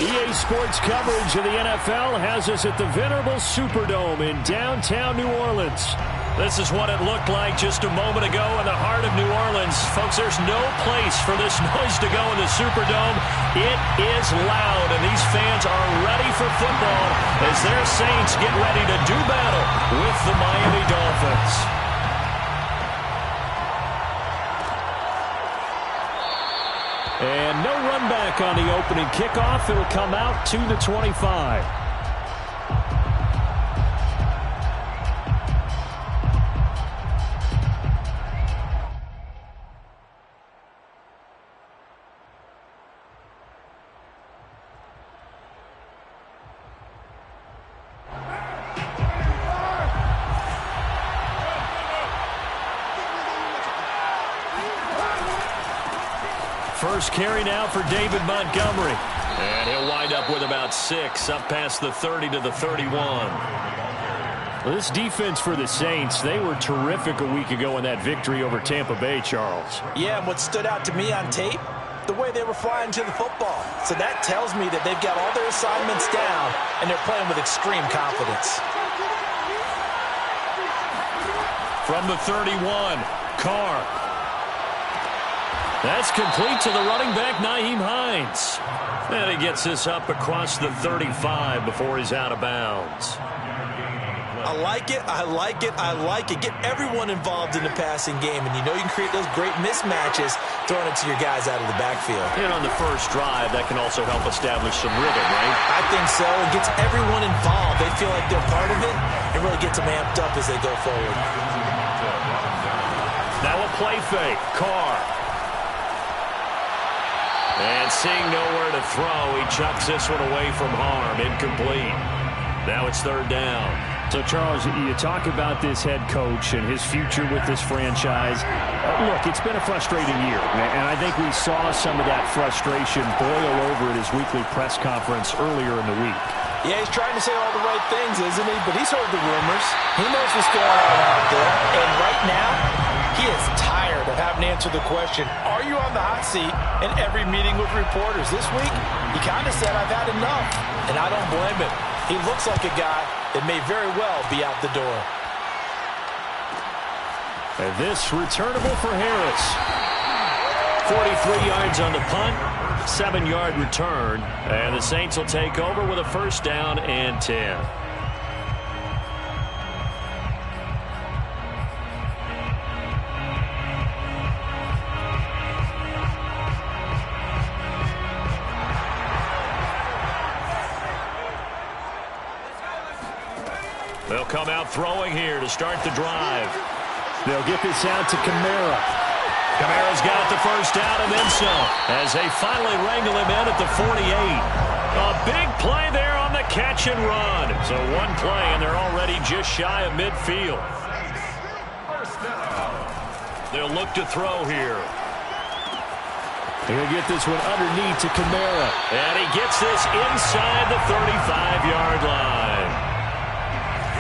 EA Sports coverage of the NFL has us at the venerable Superdome in downtown New Orleans. This is what it looked like just a moment ago in the heart of New Orleans. Folks, there's no place for this noise to go in the Superdome. It is loud, and these fans are ready for football as their Saints get ready to do battle with the Miami Dolphins. And no run back on the opening kickoff. It'll come out to the 25. First carry now for David Montgomery. And he'll wind up with about 6, up past the 30 to the 31. Well, this defense for the Saints, they were terrific a week ago in that victory over Tampa Bay, Charles. Yeah, and what stood out to me on tape, the way they were flying to the football. So that tells me that they've got all their assignments down, and they're playing with extreme confidence. From the 31, Carr. That's complete to the running back, Nyheim Hines. And he gets this up across the 35 before he's out of bounds. I like it, I like it, I like it. Get everyone involved in the passing game, and you know you can create those great mismatches throwing it to your guys out of the backfield. And on the first drive, that can also help establish some rhythm, right? I think so. It gets everyone involved. They feel like they're part of it and really gets them amped up as they go forward. Now a play fake. Carr. And seeing nowhere to throw, he chucks this one away from harm. Incomplete. Now it's third down. So, Charles, you talk about this head coach and his future with this franchise. Look, it's been a frustrating year, and I think we saw some of that frustration boil over at his weekly press conference earlier in the week. Yeah, he's trying to say all the right things, isn't he? But he's heard the rumors. He knows what's going on out there. And right now, he is tired of having to answer the question, are you on the hot seat in every meeting with reporters? This week, he kind of said, I've had enough. And I don't blame him. He looks like a guy that may very well be out the door. And this returnable for Harris. 43 yards on the punt, 7-yard return. And the Saints will take over with a first down and 10. They'll come out throwing here to start the drive. They'll get this out to Kamara. Kamara's got the first down and then some, as they finally wrangle him in at the 48. A big play there on the catch and run. So one play, and they're already just shy of midfield. They'll look to throw here. He'll get this one underneath to Kamara. And he gets this inside the 35-yard line.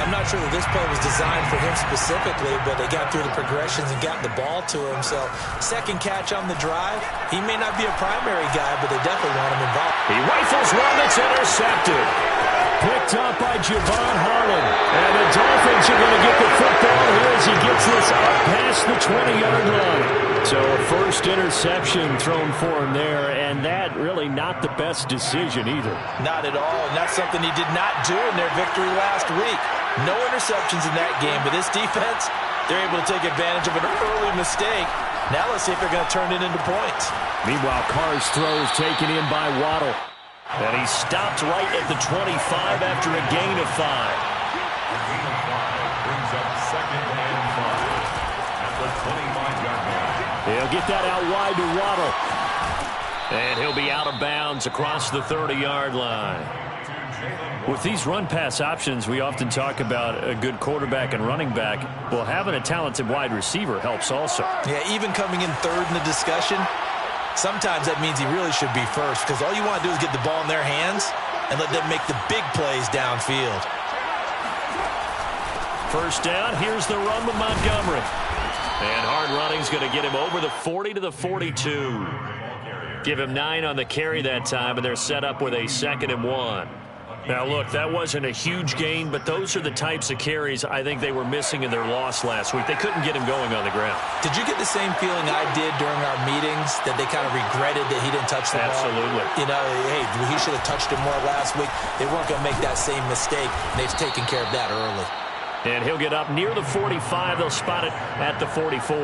I'm not sure that this play was designed for him specifically, but they got through the progressions and got the ball to him. So, second catch on the drive. He may not be a primary guy, but they definitely want him involved. He rifles one that's intercepted. Picked up by Javon Holland. And the Dolphins are going to get the football here as he gets this up past the 20-yard line. So, a first interception thrown for him there, and that really not the best decision either. Not at all, and that's something he did not do in their victory last week. No interceptions in that game, but this defense, they're able to take advantage of an early mistake. Now let's see if they're going to turn it into points. Meanwhile, Carr's throw is taken in by Waddle. And he stopped right at the 25 after a gain of 5. Brings up second and 5 at the 25-yard line. He'll get that out wide to Waddle. And he'll be out of bounds across the 30-yard line. With these run-pass options, we often talk about a good quarterback and running back. Well, having a talented wide receiver helps also. Yeah, even coming in third in the discussion, sometimes that means he really should be first, because all you want to do is get the ball in their hands and let them make the big plays downfield. First down, here's the run with Montgomery. And hard running's going to get him over the 40 to the 42. Give him 9 on the carry that time, and they're set up with a 2nd and 1. Now, look, that wasn't a huge gain, but those are the types of carries I think they were missing in their loss last week. They couldn't get him going on the ground. Did you get the same feeling I did during our meetings, that they kind of regretted that he didn't touch the ball? Absolutely. You know, hey, he should have touched it more last week. They weren't going to make that same mistake, and they've taken care of that early. And he'll get up near the 45. They'll spot it at the 44.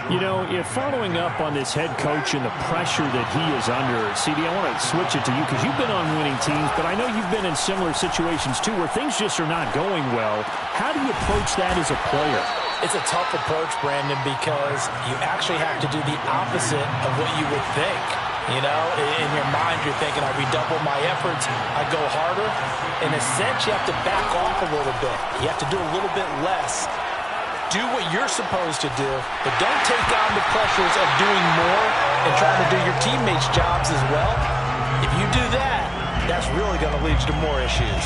You know, if following up on this head coach and the pressure that he is under, CD, I want to switch it to you because you've been on winning teams, but I know you've been in similar situations too where things just are not going well. How do you approach that as a player? It's a tough approach, Brandon, because you actually have to do the opposite of what you would think. You know, in your mind, you're thinking, I redouble my efforts, I go harder. In a sense, you have to back off a little bit. You have to do a little bit less. Do what you're supposed to do, but don't take on the pressures of doing more and trying to do your teammates' jobs as well. If you do that, that's really going to lead to more issues.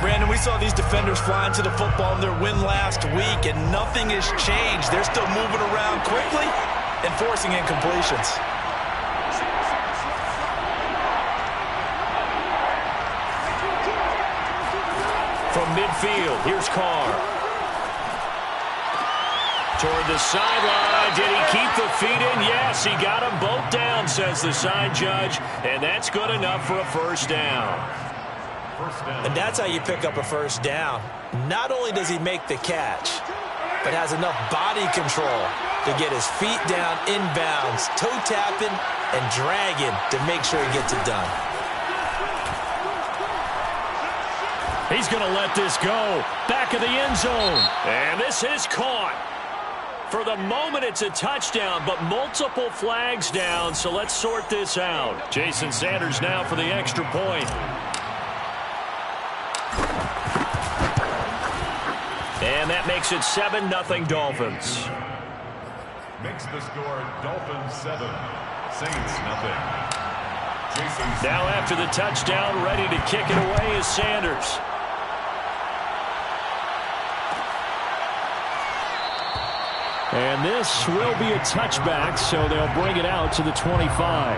Brandon, we saw these defenders flying to the football in their win last week, and nothing has changed. They're still moving around quickly and forcing incompletions. From midfield, here's Carr. Toward the sideline. Did he keep the feet in? Yes, he got them both down, says the side judge. And that's good enough for a first down. And that's how you pick up a first down. Not only does he make the catch, but has enough body control to get his feet down inbounds, toe tapping and dragging to make sure he gets it done. He's going to let this go. Back of the end zone. And this is caught. For the moment, it's a touchdown, but multiple flags down, so let's sort this out. Jason Sanders now for the extra point. And that makes it 7-0 Dolphins. Makes the score Dolphins 7, Saints nothing. Now after the touchdown, ready to kick it away is Sanders. And this will be a touchback, so they'll bring it out to the 25.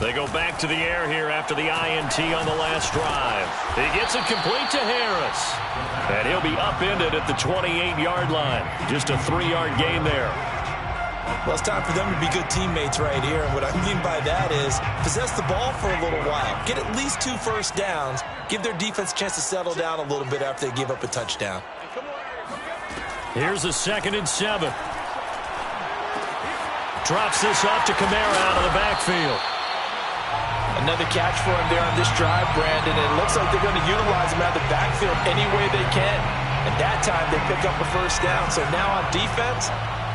They go back to the air here after the INT on the last drive. He gets it complete to Harris. And he'll be upended at the 28-yard line. Just a 3-yard gain there. Well, it's time for them to be good teammates right here. And what I mean by that is possess the ball for a little while. Get at least 2 first downs. Give their defense a chance to settle down a little bit after they give up a touchdown. Here's a 2nd and 7. Drops this off to Kamara out of the backfield. Another catch for him there on this drive, Brandon. And it looks like they're going to utilize him out of the backfield any way they can. And that time they pick up a first down. So now on defense,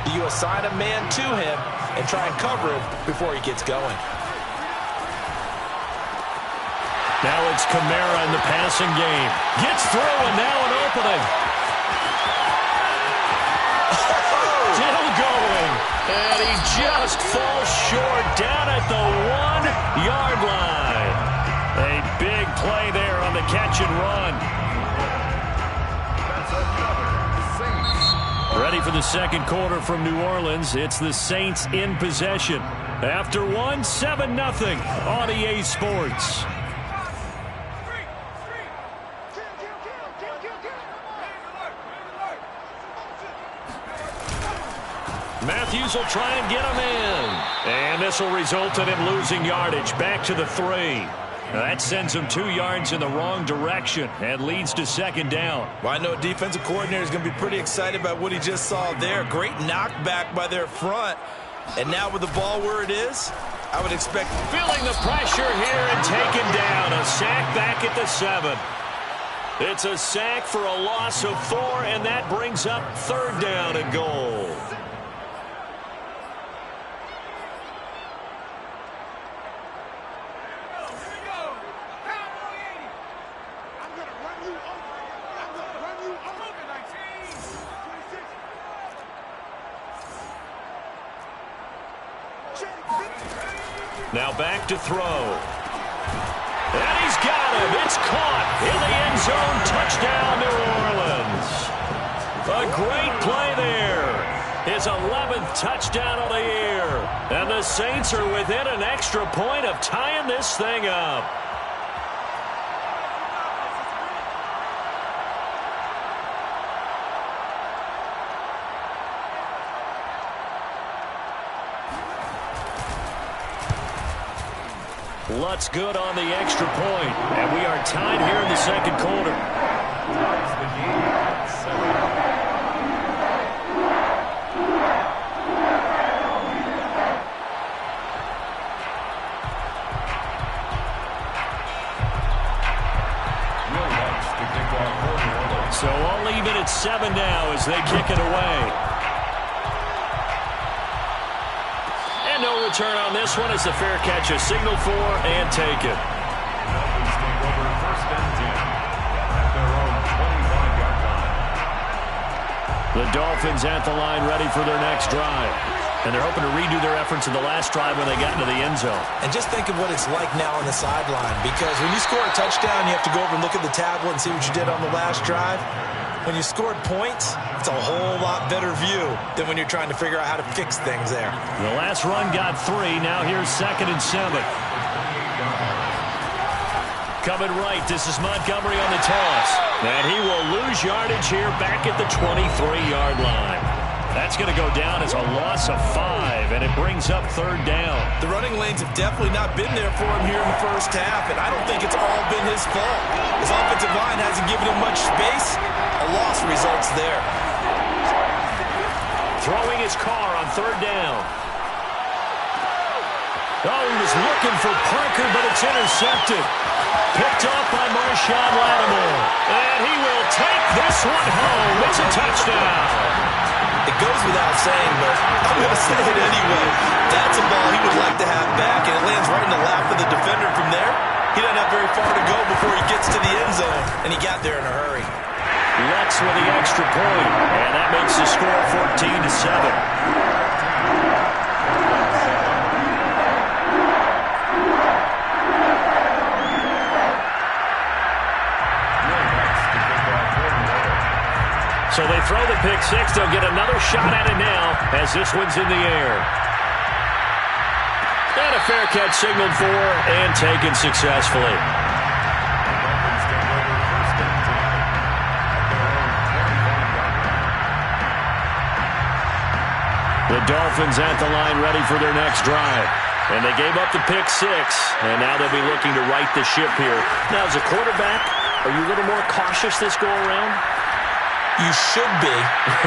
do you assign a man to him and try and cover him before he gets going? Now it's Kamara in the passing game. Gets through and now an opening. Still going. And he just falls short down at the 1-yard line. A big play there on the catch and run. Ready for the second quarter from New Orleans. It's the Saints in possession. After 7-0 on EA Sports. Matthews will try and get him in. And this will result in him losing yardage back to the 3. That sends him 2 yards in the wrong direction and leads to 2nd down. Well, I know a defensive coordinator is going to be pretty excited about what he just saw there. Great knockback by their front. And now with the ball where it is, I would expect... Feeling the pressure here and taken down. A sack back at the 7. It's a sack for a loss of 4, and that brings up 3rd down and goal. Now back to throw. And he's got him. It's caught in the end zone. Touchdown, New Orleans. A great play there. His 11th touchdown of the year. And the Saints are within an extra point of tying this thing up. Lutz good on the extra point, and we are tied here in the second quarter. So all even at 7 now as they kick it away. And no return on this one as the fair catch is signaled for and taken. The Dolphins at the line ready for their next drive. And they're hoping to redo their efforts in the last drive when they got into the end zone. And just think of what it's like now on the sideline, because when you score a touchdown, you have to go over and look at the tablet and see what you did on the last drive. When you scored points, it's a whole lot better view than when you're trying to figure out how to fix things there. The last run got 3. Now here's 2nd and 7. Coming right, this is Montgomery on the toss. And he will lose yardage here back at the 23-yard line. That's going to go down as a loss of 5, and it brings up 3rd down. The running lanes have definitely not been there for him here in the first half, and I don't think it's all been his fault. His offensive line hasn't given him much space. A loss results there. Throwing his car on 3rd down. Oh, he was looking for Parker, but it's intercepted. Picked up by Marshawn Lattimore. And he will take this one home. It's a touchdown. It goes without saying, but I'm going to say it anyway. That's a ball he would like to have back, and it lands right in the lap of the defender from there. He doesn't have very far to go before he gets to the end zone, and he got there in a hurry. Lutz with the extra point, and that makes the score 14-7. So they throw the pick 6. They'll get another shot at it now as this one's in the air. And a fair catch signaled for and taken successfully. The Dolphins at the line ready for their next drive. And they gave up the pick 6, and now they'll be looking to right the ship here. Now, as a quarterback, are you a little more cautious this go-around? You should be,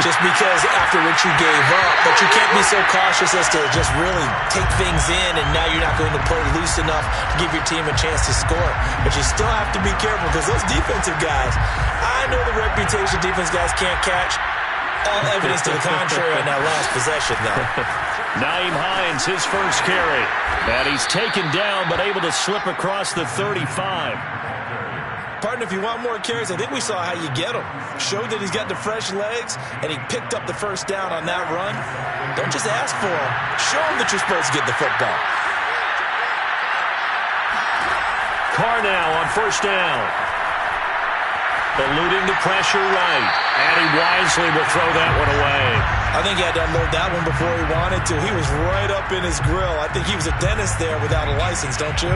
just because after what you gave up, but you can't be so cautious as to just really take things in, and now you're not going to play loose enough to give your team a chance to score. But you still have to be careful, because those defensive guys, I know the reputation defense guys can't catch. All evidence to the contrary on that last possession, though. Nyheim Hines, his first carry. And he's taken down, but able to slip across the 35. Partner, if you want more carries, I think we saw how you get him. Showed that he's got the fresh legs, and he picked up the first down on that run. Don't just ask for him. Show him that you're supposed to get the football. Carr now on 1st down. Eluding the pressure right. And he wisely will throw that one away. I think he had to unload that one before he wanted to. He was right up in his grill. I think he was a dentist there without a license, don't you?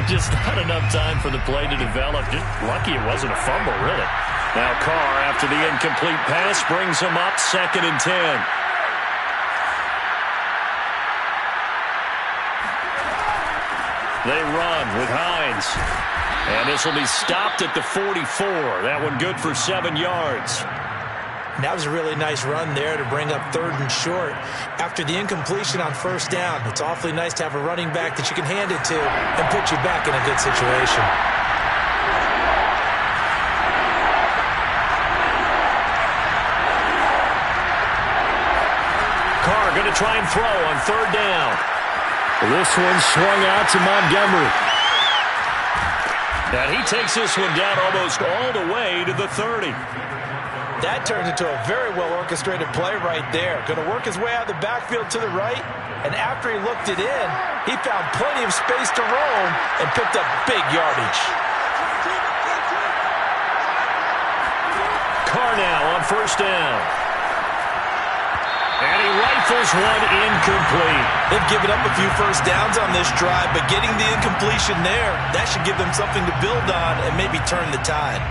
Just not enough time for the play to develop. Just lucky it wasn't a fumble, really. Now Carr, after the incomplete pass, brings him up 2nd and 10. They run with Hines. And this will be stopped at the 44. That one good for 7 yards. That was a really nice run there to bring up 3rd and short. After the incompletion on 1st down, it's awfully nice to have a running back that you can hand it to and put you back in a good situation. Carr going to try and throw on 3rd down. This one swung out to Montgomery. And he takes this one down almost all the way to the 30. That turns into a very well-orchestrated play right there. Going to work his way out of the backfield to the right, and after he looked it in, he found plenty of space to roam and picked up big yardage. Carr now on first down. And he rifles one incomplete. They've given up a few first downs on this drive, but getting the incompletion there, that should give them something to build on and maybe turn the tide.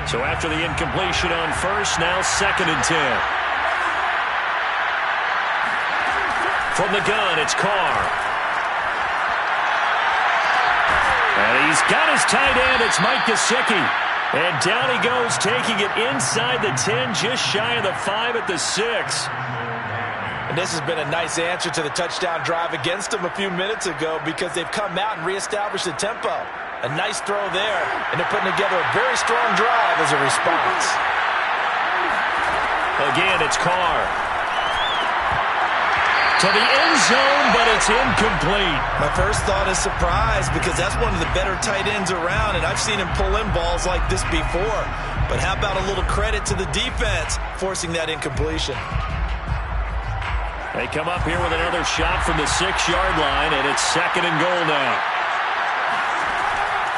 So after the incompletion on first, now 2nd and 10. From the gun, it's Carr. And he's got his tight end. It's Mike Gesicki. And down he goes, taking it inside the 10, just shy of the 5 at the 6. And this has been a nice answer to the touchdown drive against them a few minutes ago because they've come out and reestablished the tempo. A nice throw there, and they're putting together a very strong drive as a response. Again, it's Carr. To the end zone, but it's incomplete. My first thought is surprise because that's one of the better tight ends around, and I've seen him pull in balls like this before. But how about a little credit to the defense forcing that incompletion? They come up here with another shot from the 6-yard line, and it's 2nd and goal now.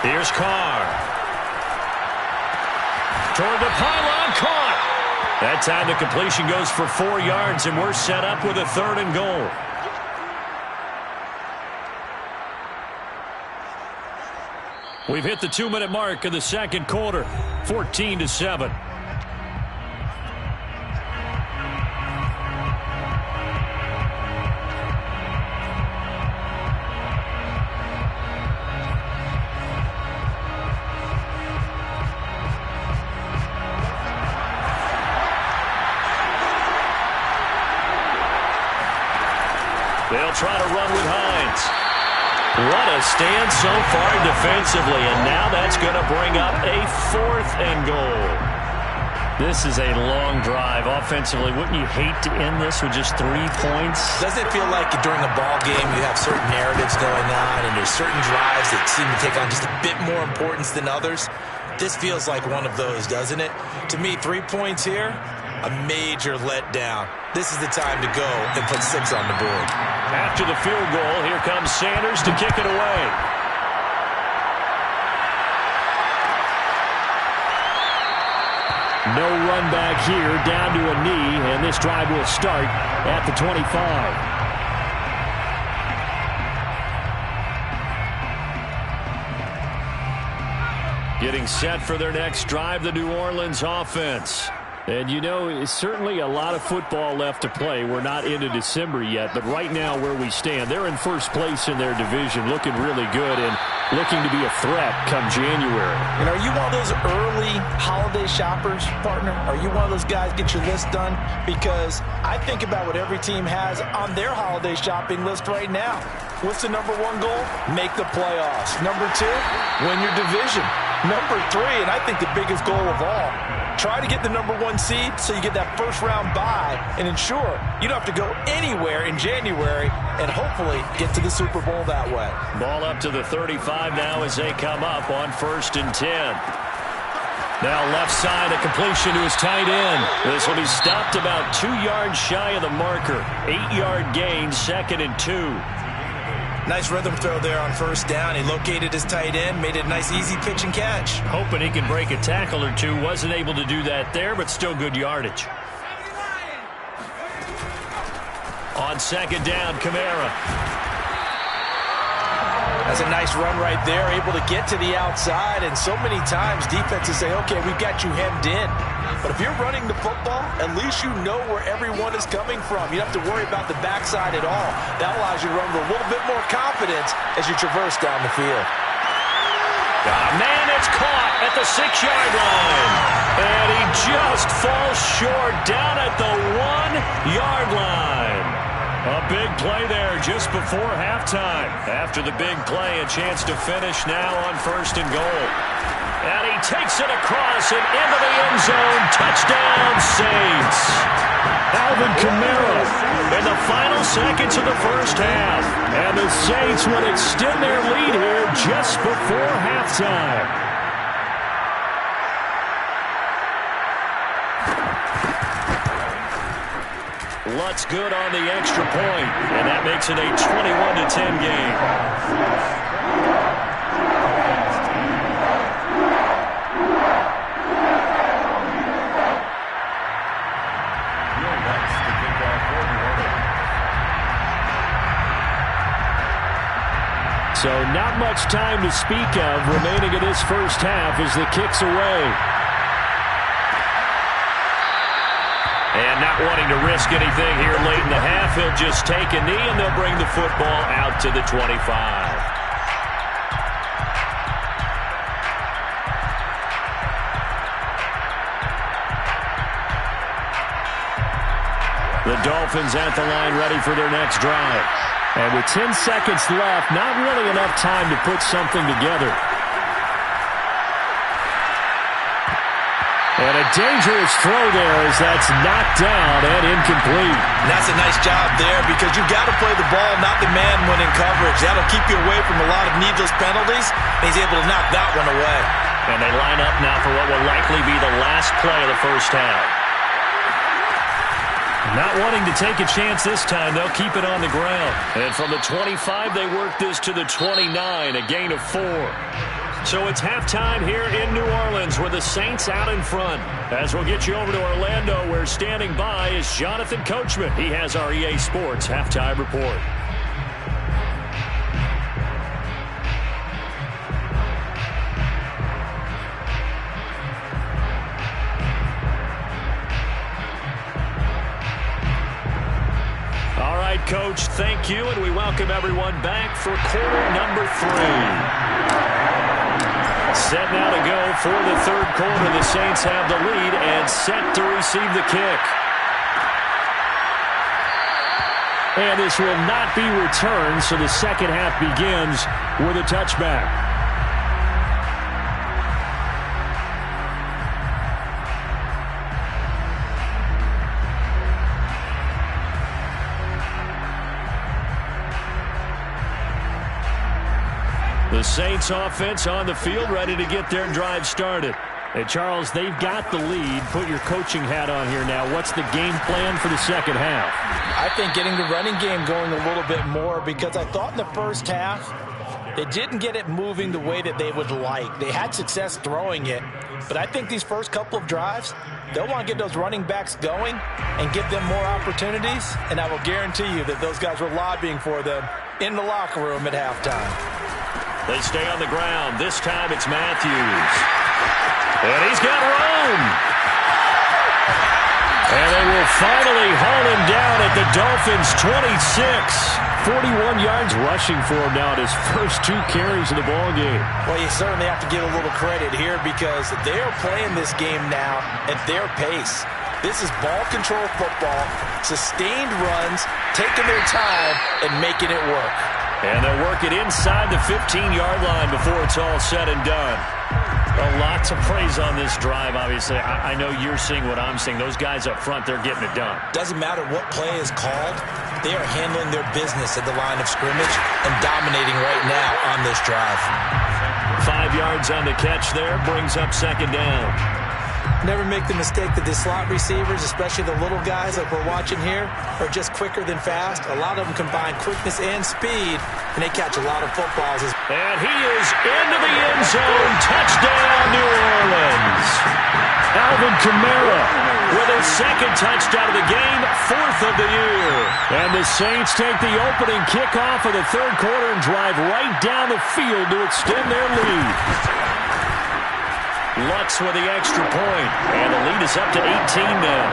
Here's Carr. Toward the pylon, caught. That time the completion goes for 4 yards, and we're set up with a 3rd and goal. We've hit the 2-minute mark of the second quarter, 14-7. They'll try to run with Hines. What a stand so far defensively, and now that's going to bring up a 4th and goal. This is a long drive. Offensively, wouldn't you hate to end this with just 3 points? Doesn't it feel like during a ball game you have certain narratives going on and there's certain drives that seem to take on just a bit more importance than others? This feels like one of those, doesn't it? To me, 3 points here, a major letdown. This is the time to go and put 6 on the board. After the field goal, here comes Sanders to kick it away. No run back here, down to a knee, and this drive will start at the 25. Getting set for their next drive, the New Orleans offense. And, you know, it's certainly a lot of football left to play. We're not into December yet, but right now where we stand, they're in first place in their division, looking really good and looking to be a threat come January. And are you one of those early holiday shoppers, partner? Are you one of those guys get your list done? Because I think about what every team has on their holiday shopping list right now. What's the number 1 goal? Make the playoffs. Number 2, win your division. Number 3, and I think the biggest goal of all, try to get the number 1 seed so you get that first-round bye and ensure you don't have to go anywhere in January and hopefully get to the Super Bowl that way. Ball up to the 35 now as they come up on 1st and 10. Now left side, a completion to his tight end. This will be stopped about 2 yards shy of the marker. 8-yard gain, 2nd and 2. Nice rhythm throw there on first down. He located his tight end, made it a nice easy pitch and catch. Hoping he can break a tackle or two. Wasn't able to do that there, but still good yardage. On 2nd down, Kamara. That's a nice run right there, able to get to the outside. And so many times defenses say, okay, we've got you hemmed in. But if you're running the football, at least you know where everyone is coming from. You don't have to worry about the backside at all. That allows you to run with a little bit more confidence as you traverse down the field. Man, it's caught at the 6-yard line. And he just falls short down at the 1-yard line. A big play there just before halftime. After the big play, a chance to finish now on 1st and goal. And he takes it across and into the end zone. Touchdown, Saints. Alvin Kamara in the final seconds of the first half. And the Saints will extend their lead here just before halftime. Lutz good on the extra point, and that makes it a 21-10 game. So not much time to speak of remaining in this first half as the kick's away. And not wanting to risk anything here late in the half, he'll just take a knee and they'll bring the football out to the 25. The Dolphins at the line ready for their next drive. And with 10 seconds left, not really enough time to put something together. And a dangerous throw there as that's knocked down and incomplete. And that's a nice job there because you've got to play the ball, not the man when in coverage. That'll keep you away from a lot of needless penalties. And he's able to knock that one away. And they line up now for what will likely be the last play of the first half. Not wanting to take a chance this time, they'll keep it on the ground. And from the 25, they work this to the 29, a gain of 4. So it's halftime here in New Orleans with the Saints out in front. As we'll get you over to Orlando, where standing by is Jonathan Coachman. He has our EA Sports halftime report. Coach, thank you, and we welcome everyone back for quarter number 3. Set now to go for the third quarter. The Saints have the lead and set to receive the kick. And this will not be returned, so the second half begins with a touchback. The Saints offense on the field ready to get their drive started. And Charles, they've got the lead. Put your coaching hat on here now. What's the game plan for the second half? I think getting the running game going a little bit more because I thought in the first half they didn't get it moving the way that they would like. They had success throwing it, but I think these first couple of drives, they'll want to get those running backs going and give them more opportunities, and I will guarantee you that those guys were lobbying for them in the locker room at halftime. They stay on the ground. This time it's Matthews. And he's got room. And they will finally haul him down at the Dolphins' 26. 41 yards rushing for him now at his first 2 carries of the ballgame. Well, you certainly have to give a little credit here because they are playing this game now at their pace. This is ball control football, sustained runs, taking their time, and making it work. And they'll work it inside the 15-yard line before it's all said and done. A lot to praise on this drive, obviously. I know you're seeing what I'm seeing. Those guys up front, they're getting it done. Doesn't matter what play is called. They are handling their business at the line of scrimmage and dominating right now on this drive. 5 yards on the catch there, brings up second down. Never make the mistake that the slot receivers, especially the little guys like we're watching here, are just quicker than fast. A lot of them combine quickness and speed, and they catch a lot of footballs. And he is into the end zone. Touchdown, New Orleans. Alvin Kamara with his second touchdown of the game, 4th of the year. And the Saints take the opening kickoff of the third quarter and drive right down the field to extend their lead. Lutz with the extra point, and the lead is up to 18 now.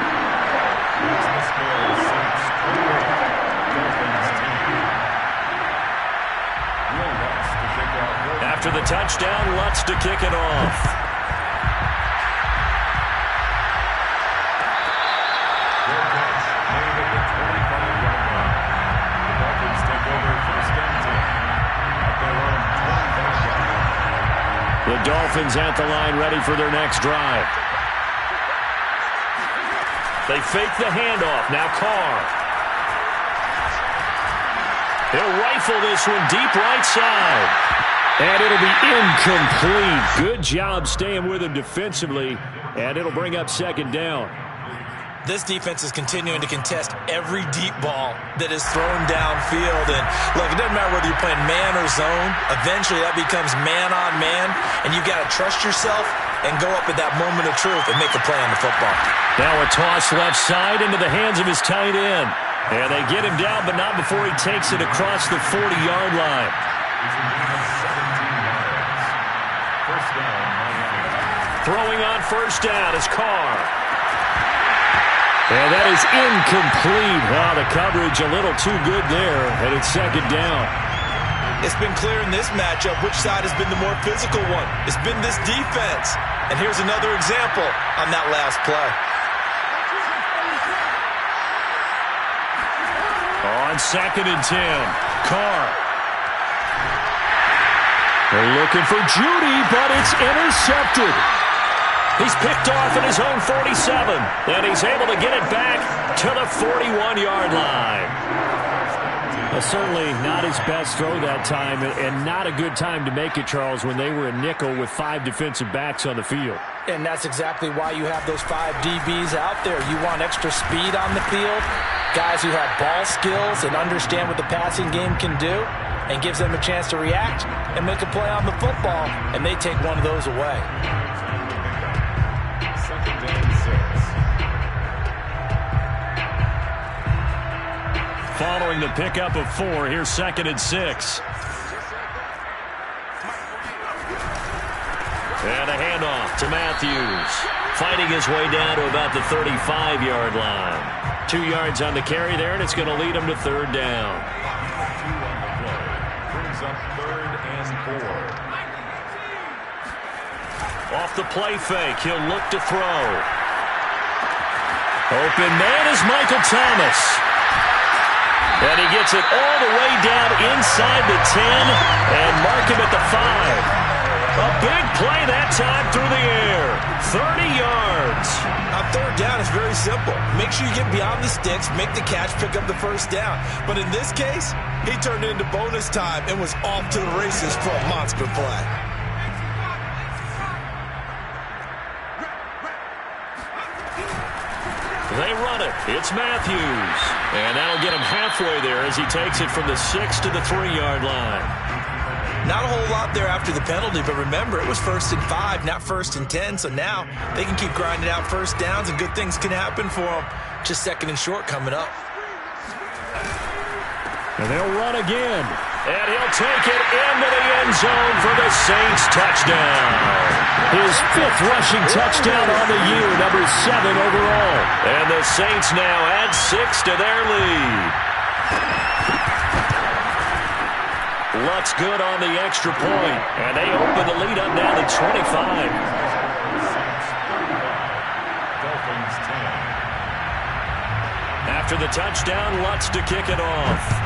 After the touchdown, Lutz to kick it off. The Dolphins at the line ready for their next drive. They fake the handoff. Now Carr. He'll rifle this one deep right side. And it'll be incomplete. Good job staying with him defensively. And it'll bring up second down. This defense is continuing to contest every deep ball that is thrown downfield. And look, it doesn't matter whether you're playing man or zone. Eventually that becomes man on man, and you've got to trust yourself and go up at that moment of truth and make a play on the football. Now a toss left side into the hands of his tight end. And they get him down, but not before he takes it across the 40-yard line. Throwing on first down is Carr. And that is incomplete. Wow, the coverage a little too good there, and it's second down. It's been clear in this matchup which side has been the more physical one. It's been this defense. And here's another example on that last play. On second and 10, Carr. They're looking for Judy, but it's intercepted. He's picked off at his own 47, and he's able to get it back to the 41-yard line. Certainly not his best throw that time, and not a good time to make it, Charles, when they were a nickel with 5 defensive backs on the field. And that's exactly why you have those 5 DBs out there. You want extra speed on the field, guys who have ball skills and understand what the passing game can do, and gives them a chance to react and make a play on the football, and they take one of those away. Following the pickup of 4, here's second and 6. And a handoff to Matthews. Fighting his way down to about the 35-yard line. 2 yards on the carry there, and it's going to lead him to third down. Brings up third and 4. Off the play fake, he'll look to throw. Open man is Michael Thomas. And he gets it all the way down inside the 10 and mark him at the 5. A big play that time through the air. 30 yards. On third down, it's very simple. Make sure you get beyond the sticks, make the catch, pick up the first down. But in this case, he turned it into bonus time and was off to the races for a monster play. They run it. It's Matthews. And that'll get him halfway there as he takes it from the 6 to the 3-yard line. Not a whole lot there after the penalty, but remember, it was 1st and 5, not 1st and 10. So now they can keep grinding out first downs and good things can happen for them. Just 2nd and short coming up. And they'll run again. And he'll take it into the end zone for the Saints touchdown. His 5th rushing touchdown on the year, number 7 overall. And the Saints now add 6 to their lead. Lutz good on the extra point. And they open the lead up now to 25. Dolphins 10. After the touchdown, Lutz to kick it off.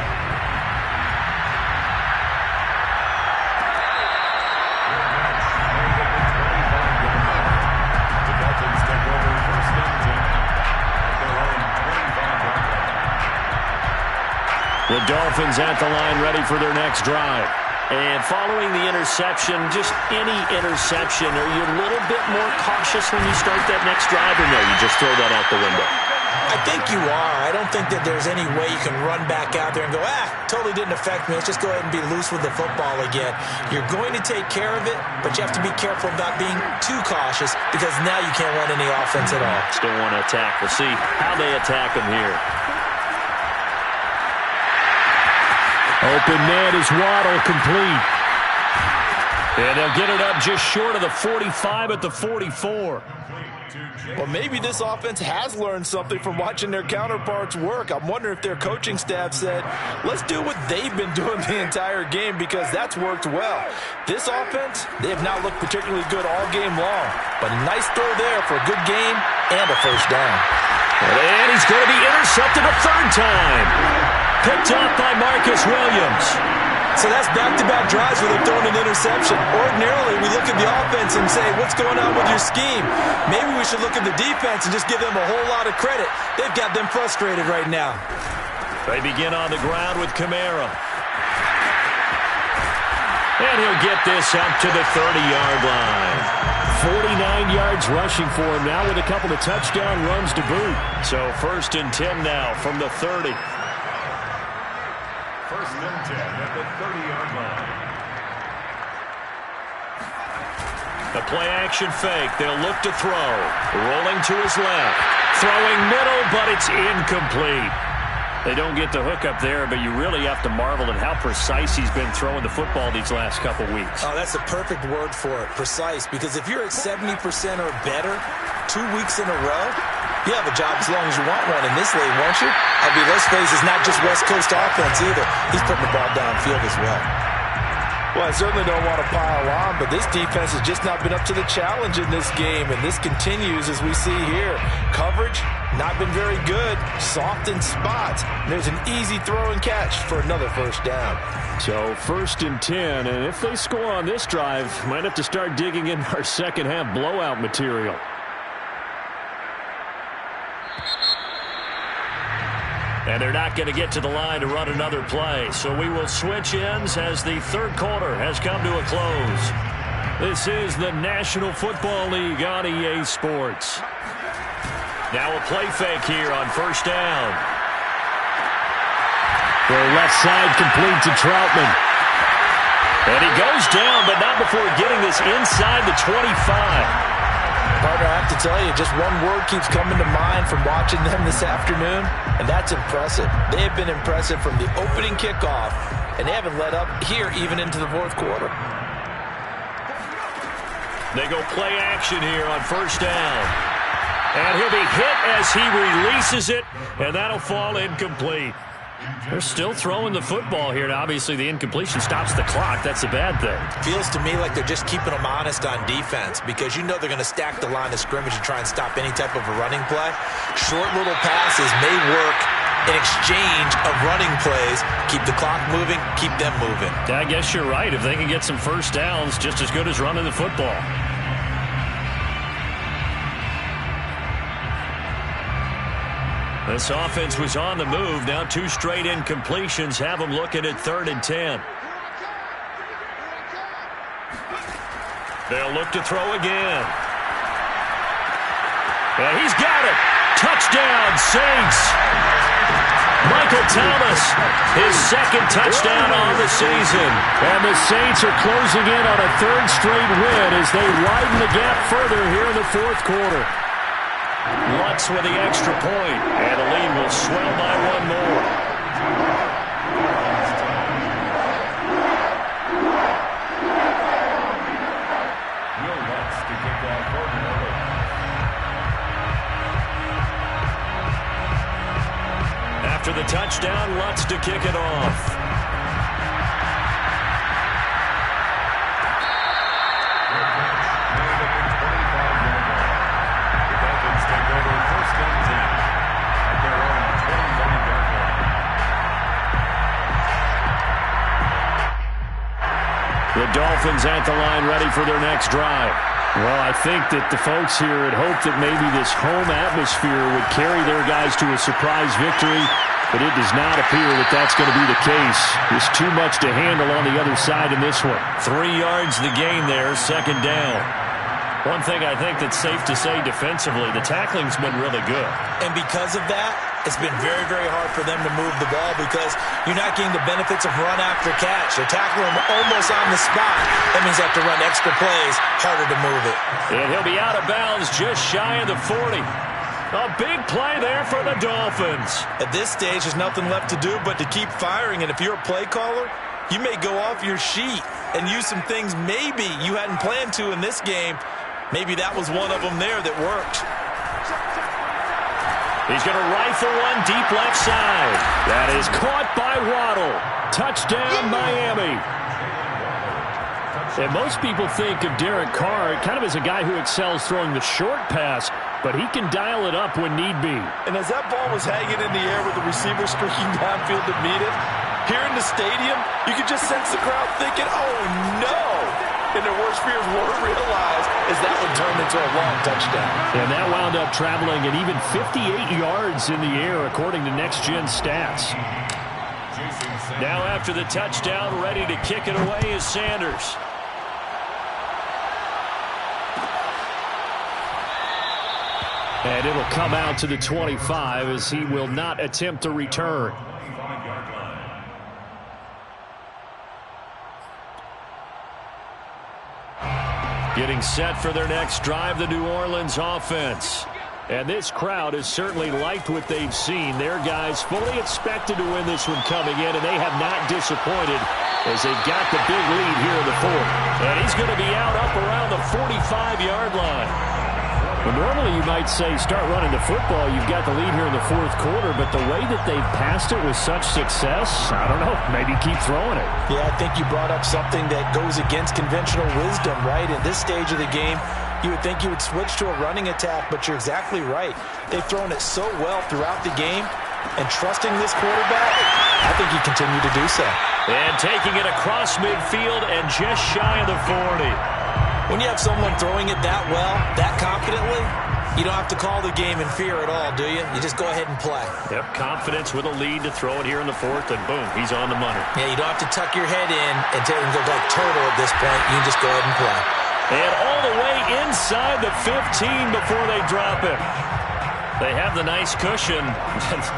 The Dolphins at the line ready for their next drive. And following the interception, just any interception, are you a little bit more cautious when you start that next drive, or no, you just throw that out the window? I think you are. I don't think that there's any way you can run back out there and go, totally didn't affect me. Let's just go ahead and be loose with the football again. You're going to take care of it, but you have to be careful about being too cautious because now you can't run any offense at all. Still want to attack. We'll see how they attack them here. Open man is Waddle, complete. And they'll get it up just short of the 45 at the 44. Well, maybe this offense has learned something from watching their counterparts work. I'm wondering if their coaching staff said, let's do what they've been doing the entire game because that's worked well. This offense, they have not looked particularly good all game long. But a nice throw there for a good game and a first down. And he's going to be intercepted a 3rd time. Picked off by Marcus Williams. So that's back-to-back drives where they're throwing an interception. Ordinarily, we look at the offense and say, what's going on with your scheme? Maybe we should look at the defense and just give them a whole lot of credit. They've got them frustrated right now. They begin on the ground with Kamara. And he'll get this up to the 30-yard line. 49 yards rushing for him now with a couple of touchdown runs to boot. So 1st and 10 now from the 30. 1st and 10 at the 30-yard line. The play-action fake. They'll look to throw. Rolling to his left. Throwing middle, but it's incomplete. They don't get the hook up there, but you really have to marvel at how precise he's been throwing the football these last couple weeks. Oh, that's the perfect word for it, precise. Because if you're at 70% or better 2 weeks in a row, you have a job as long as you want one in this league, won't you? I mean, let's face it, it's not just West Coast offense either. He's putting the ball downfield as well. Well, I certainly don't want to pile on, but this defense has just not been up to the challenge in this game, and this continues as we see here. Coverage, not been very good, soft in spots. There's an easy throw and catch for another 1st down. So 1st and 10, and if they score on this drive, might have to start digging in our second half blowout material. And they're not going to get to the line to run another play. So we will switch ends as the 3rd quarter has come to a close. This is the National Football League on EA Sports. Now a play fake here on 1st down. The left side complete to Troutman. And he goes down, but not before getting this inside the 25. Partner, I have to tell you, just one word keeps coming to mind from watching them this afternoon, and that's impressive. They have been impressive from the opening kickoff, and they haven't let up here even into the 4th quarter. They go play action here on 1st down. And he'll be hit as he releases it, and that'll fall incomplete. They're still throwing the football here. Now, obviously, the incompletion stops the clock. That's a bad thing. Feels to me like they're just keeping them honest on defense because you know they're going to stack the line of scrimmage and try and stop any type of a running play. Short little passes may work in exchange of running plays. Keep the clock moving, keep them moving. I guess you're right. If they can get some 1st downs, just as good as running the football. This offense was on the move. Now 2 straight incompletions have them looking at 3rd and 10. They'll look to throw again. And he's got it. Touchdown, Saints. Michael Thomas, his 2nd touchdown on the season. And the Saints are closing in on a 3rd straight win as they widen the gap further here in the 4th quarter. Lutz with the extra point, and the lead will swell by 1 more. Will Lutz to kick off for New Orleans. After the touchdown, Lutz to kick it off. The Dolphins at the line ready for their next drive. Well, I think that the folks here had hoped that maybe this home atmosphere would carry their guys to a surprise victory, but it does not appear that that's going to be the case. There's too much to handle on the other side in this one. 3 yards the gain there, 2nd down. One thing I think that's safe to say defensively, the tackling's been really good. And because of that, it's been very, very hard for them to move the ball because you're not getting the benefits of run after catch. They're tackling them almost on the spot. That means they have to run extra plays, harder to move it. And he'll be out of bounds just shy of the 40. A big play there for the Dolphins. At this stage, there's nothing left to do but to keep firing. And if you're a play caller, you may go off your sheet and use some things maybe you hadn't planned to in this game. Maybe that was one of them there that worked. He's going to rifle one deep left side. That is caught by Waddle. Touchdown, Miami. And most people think of Derek Carr kind of as a guy who excels throwing the short pass, but he can dial it up when need be. And as that ball was hanging in the air with the receiver streaking downfield to meet it, here in the stadium, you could just sense the crowd thinking, oh, no. And their worst fears were realized as that one turned into a long touchdown. And that wound up traveling at even 58 yards in the air, according to Next Gen Stats. Now after the touchdown, ready to kick it away is Sanders. And it'll come out to the 25 as he will not attempt to return. Getting set for their next drive, the New Orleans offense. And this crowd has certainly liked what they've seen. Their guys fully expected to win this one coming in, and they have not disappointed as they've got the big lead here in the fourth. And he's going to be out up around the 45-yard line. Well, normally you might say start running the football. You've got the lead here in the fourth quarter, but the way that they've passed it with such success, I don't know, maybe keep throwing it. Yeah, I think you brought up something that goes against conventional wisdom, right? In this stage of the game, you would think you would switch to a running attack, but you're exactly right. They've thrown it so well throughout the game, and trusting this quarterback, I think you continue to do so. And taking it across midfield and just shy of the 40. When you have someone throwing it that well, that confidently, you don't have to call the game in fear at all, do you? You just go ahead and play. Yep, confidence with a lead to throw it here in the fourth, and boom, he's on the money. Yeah, you don't have to tuck your head in and look like turtle at this point. You can just go ahead and play. And all the way inside the 15 before they drop it. They have the nice cushion.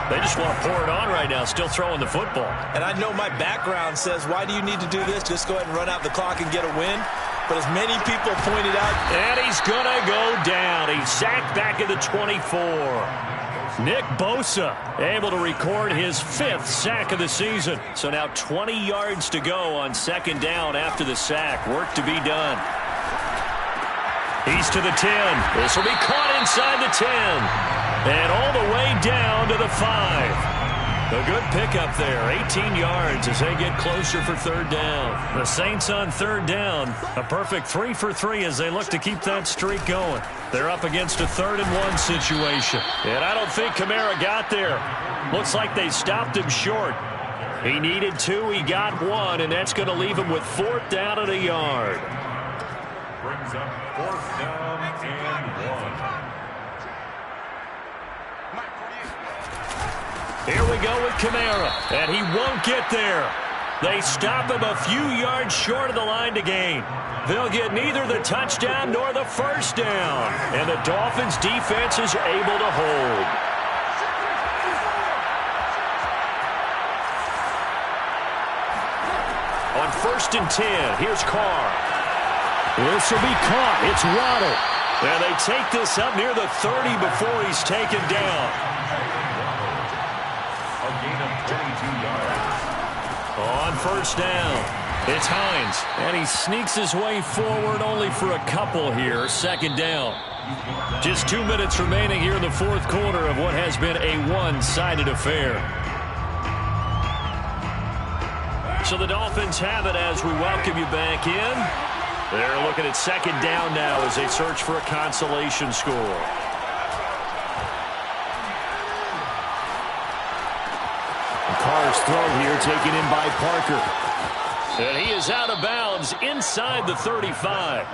They just want to pour it on right now, still throwing the football. And I know my background says, why do you need to do this? Just go ahead and run out the clock and get a win. But as many people pointed out, and he's going to go down. He's sacked back at the 24. Nick Bosa able to record his 5th sack of the season. So now 20 yards to go on second down after the sack. Work to be done. He's to the 10. This will be caught inside the 10. And all the way down to the 5. A good pickup there, 18 yards as they get closer for third down. The Saints on third down, a perfect 3 for 3 as they look to keep that streak going. They're up against a 3rd-and-1 situation. And I don't think Kamara got there. Looks like they stopped him short. He needed 2, he got 1, and that's going to leave him with 4th down and a yard. Brings up 4th down and 1. Here we go with Kamara, and he won't get there. They stop him a few yards short of the line to gain. They'll get neither the touchdown nor the first down, and the Dolphins' defense is able to hold. On 1st and 10, here's Carr. This will be caught. It's Waddle. And they take this up near the 30 before he's taken down. A gain of 22 yards. On 1st down, it's Hines. And he sneaks his way forward only for a couple here. 2nd down. Just 2 minutes remaining here in the fourth quarter of what has been a one-sided affair. So the Dolphins have it as we welcome you back in. They're looking at 2nd down now as they search for a consolation score. Carr's throw here taken in by Parker. And he is out of bounds inside the 35.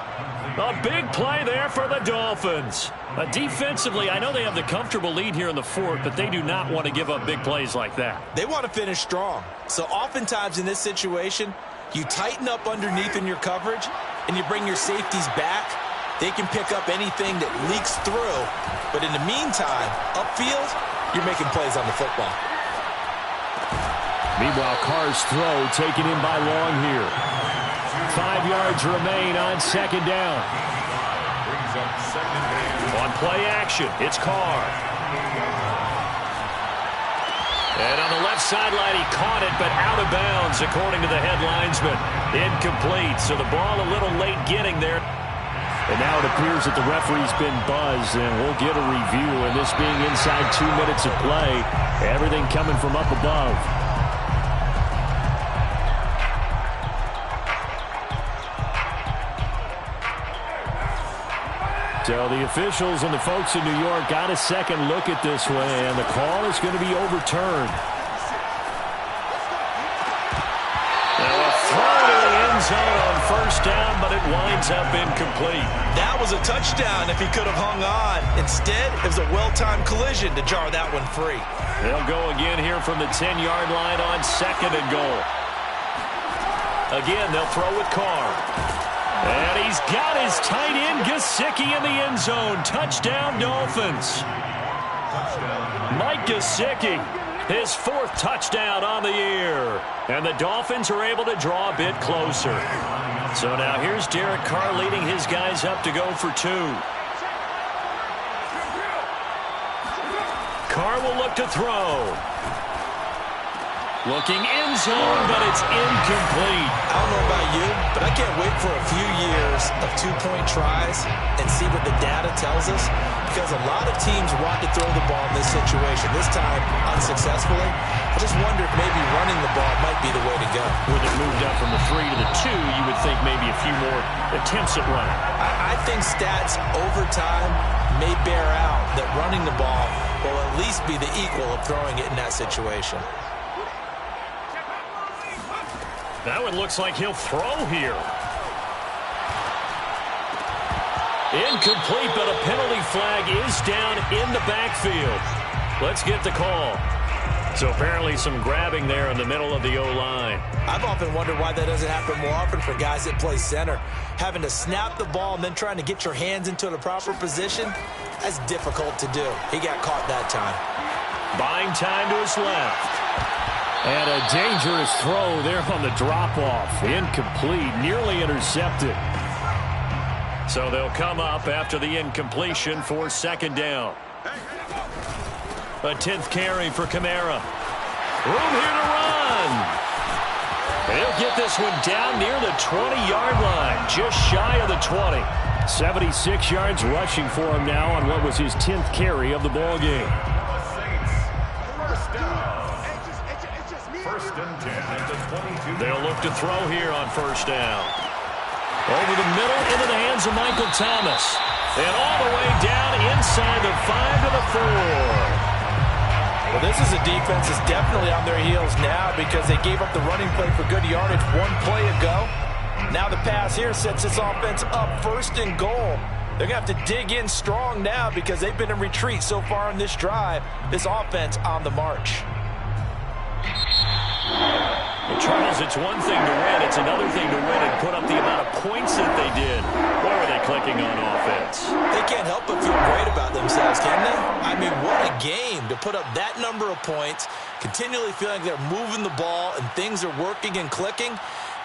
A big play there for the Dolphins. Defensively, I know they have the comfortable lead here in the fourth, but they do not want to give up big plays like that. They want to finish strong. So oftentimes in this situation, you tighten up underneath in your coverage, and you bring your safeties back. They can pick up anything that leaks through. But in the meantime, upfield, you're making plays on the football. Meanwhile, Carr's throw taken in by Long here. 5 yards remain on 2nd down. Brings up 2nd down. On play action, it's Carr. And on the left sideline, he caught it, but out of bounds, according to the head linesman. Incomplete, so the ball a little late getting there. And now it appears that the referee's been buzzed, and we'll get a review. And this being inside 2 minutes of play, everything coming from up above. So the officials and the folks in New York got a second look at this one, and the call is going to be overturned. Now a throw to the end zone on 1st down, but it winds up incomplete. That was a touchdown if he could have hung on. Instead, it was a well-timed collision to jar that one free. They'll go again here from the 10-yard line on 2nd and goal. Again, they'll throw with Carr. And he's got his tight end, Gesicki, in the end zone. Touchdown, Dolphins. Mike Gesicki, his 4th touchdown on the year. And the Dolphins are able to draw a bit closer. So now here's Derek Carr leading his guys up to go for 2. Carr will look to throw. Looking end zone, but it's incomplete. I don't know about you, but I can't wait for a few years of 2-point tries and see what the data tells us, because a lot of teams want to throw the ball in this situation. This time, unsuccessfully. I just wonder if maybe running the ball might be the way to go. With it moved up from the 3 to the 2, you would think maybe a few more attempts at running. I think stats over time may bear out that running the ball will at least be the equal of throwing it in that situation. That one looks like he'll throw here. Incomplete, but a penalty flag is down in the backfield. Let's get the call. So apparently some grabbing there in the middle of the O-line. I've often wondered why that doesn't happen more often for guys that play center. Having to snap the ball and then trying to get your hands into the proper position, that's difficult to do. He got caught that time. Buying time to his left. And a dangerous throw there on the drop-off. Incomplete, nearly intercepted. So they'll come up after the incompletion for 2nd down. A 10th carry for Kamara. Room here to run. He'll get this one down near the 20-yard line, just shy of the 20. 76 yards rushing for him now on what was his 10th carry of the ball game. They'll look to throw here on 1st down. Over the middle into the hands of Michael Thomas. And all the way down inside the 5 to the 4. Well, this is a defense that's definitely on their heels now because they gave up the running play for good yardage 1 play ago. Now the pass here sets this offense up 1st and goal. They're going to have to dig in strong now because they've been in retreat so far in this drive. This offense on the march. Well, Charles, it's one thing to win. It's another thing to win and put up the amount of points that they did. Boy, were they clicking on offense. They can't help but feel great about themselves, can they? I mean, what a game to put up that number of points, continually feeling they're moving the ball and things are working and clicking.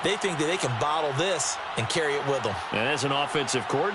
They think that they can bottle this and carry it with them. And as an offensive coordinator,